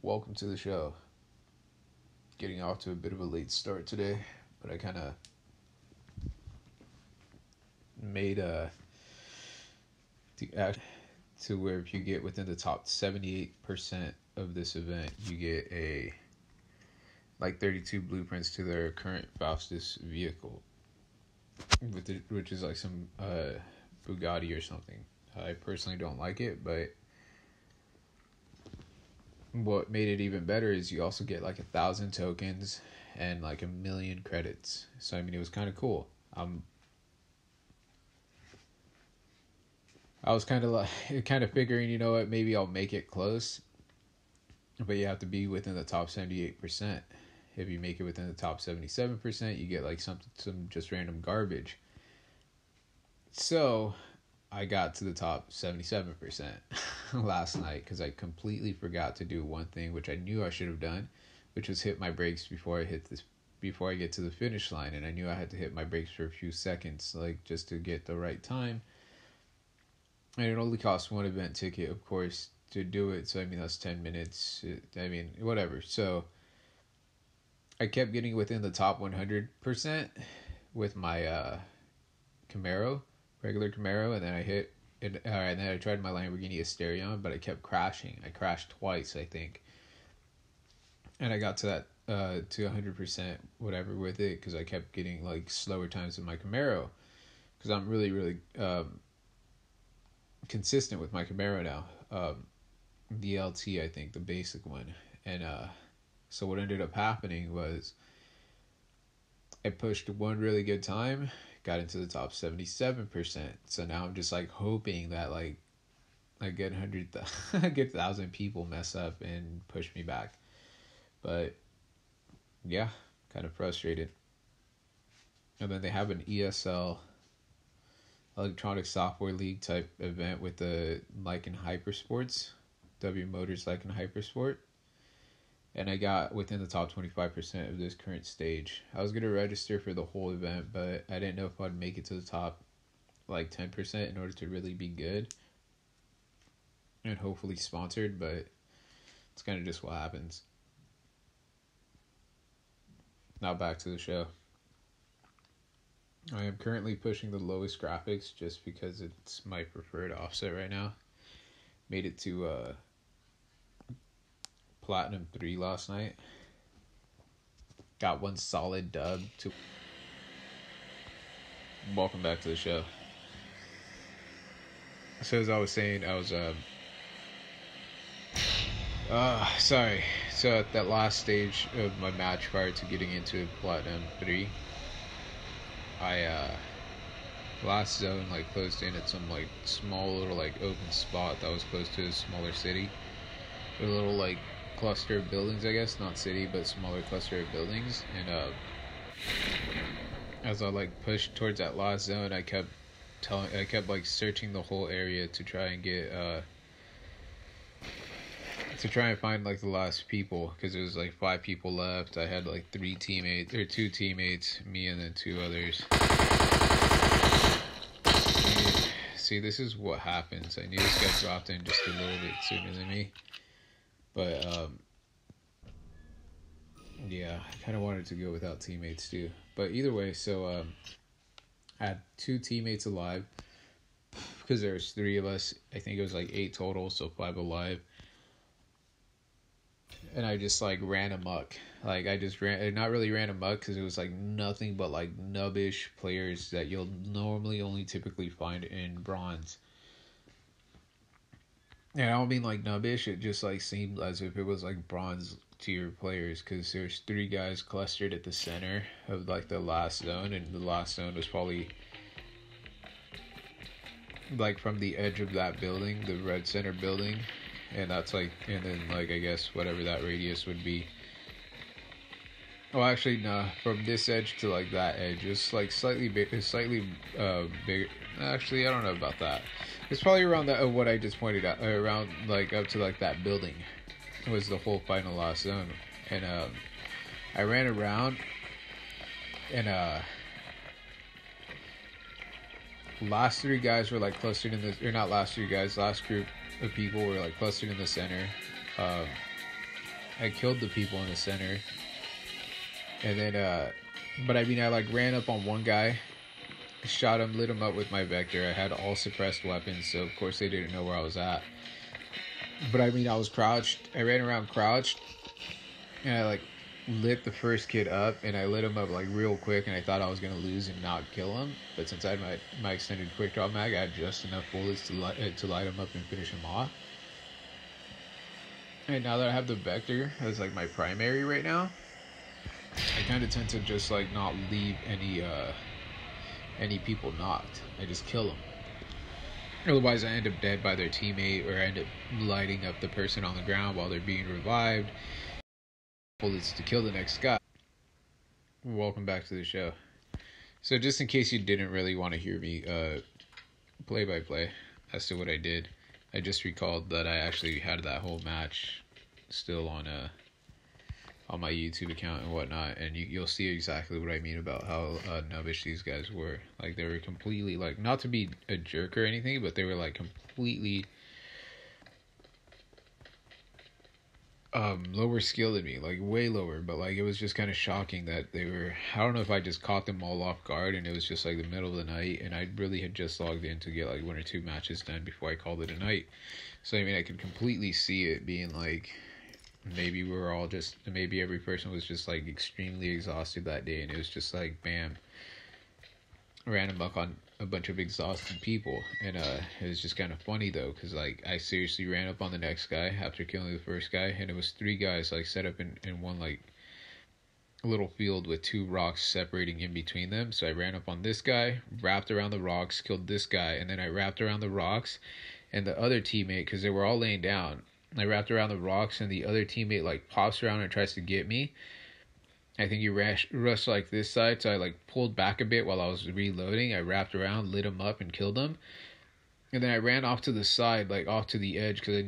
Welcome to the show. Getting off to a bit of a late start today, but I kind of made to where if you get within the top 78% of this event, you get a 32 blueprints to their current fastest vehicle, which is like some Bugatti or something. I personally don't like it, but what made it even better is you also get 1,000 tokens and 1,000,000 credits. So I mean, it was kind of cool. I was kind of figuring, maybe I'll make it close, but you have to be within the top 78%. If you make it within the top 77%, you get some just random garbage. So I got to the top 77% last night because I completely forgot to do one thing, which I knew I should have done, which was hit my brakes before I get to the finish line. And I knew I had to hit my brakes for a few seconds, just to get the right time. And it only costs one event ticket, of course, to do it. So, I mean, that's 10 minutes. Whatever. So I kept getting within the top 100% with my regular Camaro, and then I hit it. And then I tried my Lamborghini Asterion, but I kept crashing. I crashed twice, I think. And I got to that to 100% whatever with it because I kept getting slower times in my Camaro because I'm really, really consistent with my Camaro now. The LT, I think, the basic one. And so what ended up happening was I pushed one really good time, got into the top 77%. So now I'm just hoping that a good 1,000 people mess up and push me back. But yeah, kind of frustrated. And then they have an ESL, Electronic Software League type event with the Lycan Hypersports, W Motors Lycan Hypersport. And I got within the top 25% of this current stage. I was going to register for the whole event, but I didn't know if I'd make it to the top 10% in order to really be good. And hopefully sponsored, but it's kind of just what happens. Now back to the show. I am currently pushing the lowest graphics just because it's my preferred offset right now. Made it to Platinum 3 last night. Got one solid dub to... Welcome back to the show. So as I was saying, I was sorry. So at that last stage of my match prior to getting into Platinum 3, I last zone closed in at some small little open spot that was close to a smaller city. A little cluster of buildings, I guess, not city, but smaller cluster of buildings. And as I pushed towards that last zone, I kept searching the whole area to try and get find the last people, because there was 5 people left. I had 2 teammates, me and then 2 others. See, this is what happens. I knew this guy dropped in just a little bit sooner than me. But, yeah, I kind of wanted to go without teammates, too. But either way, so, I had 2 teammates alive, because there was 3 of us. I think it was 8 total, so 5 alive. And I just, ran amok. I just not really ran amok, because it was, nothing but, nubbish players that you'll normally only typically find in bronze. And I don't mean nubbish, it just seemed as if it was bronze tier players, because there's 3 guys clustered at the center of the last zone, and the last zone was probably from the edge of that building, the red center building, and that's and then I guess whatever that radius would be. Oh, actually, no, from this edge to that edge, it's slightly bigger. Actually, I don't know about that. It's probably around that what I just pointed out, around up to that building was the whole final last zone. And I ran around, and last 3 guys were clustered in the, or not last 3 guys, last group of people were clustered in the center. I killed the people in the center, and then but I mean, I like ran up on one guy, shot him, lit him up with my Vector. I had all suppressed weapons, so of course they didn't know where I was at. But I mean, I was crouched. I ran around crouched, and I like lit the first kid up, and I lit him up like real quick, and I thought I was gonna lose and not kill him. But since I had my extended quick draw mag, I had just enough bullets to light him up and finish him off. And now that I have the Vector as like my primary right now, I kind of tend to just like not leave any people knocked. I just kill them. Otherwise, I end up dead by their teammate, or I end up lighting up the person on the ground while they're being revived. Bullets to kill the next guy. Welcome back to the show. So just in case you didn't really want to hear me play by play as to what I did, I just recalled that I actually had that whole match still on my YouTube account and whatnot, and you'll see exactly what I mean about how nubbish these guys were. Like, they were completely, like, not to be a jerk or anything, but they were like completely lower skill than me, like way lower. But like, it was just kind of shocking that they were, I don't know if I just caught them all off guard, and it was just like the middle of the night, and I really had just logged in to get like 1 or 2 matches done before I called it a night. So I mean, I could completely see it being like, maybe we were all just, maybe every person was just like extremely exhausted that day, and it was just like, bam, ran amok on a bunch of exhausted people. And it was just kind of funny though, because like, I seriously ran up on the next guy after killing the first guy, and it was 3 guys like set up in one like little field with 2 rocks separating in between them. So I ran up on this guy, wrapped around the rocks, killed this guy, and then I wrapped around the rocks, and the other teammate, because they were all laying down, I wrapped around the rocks, and the other teammate like pops around and tries to get me. I think he rushed like this side, so I like pulled back a bit while I was reloading. I wrapped around, lit him up, and killed him. And then I ran off to the side, like off to the edge, because I knew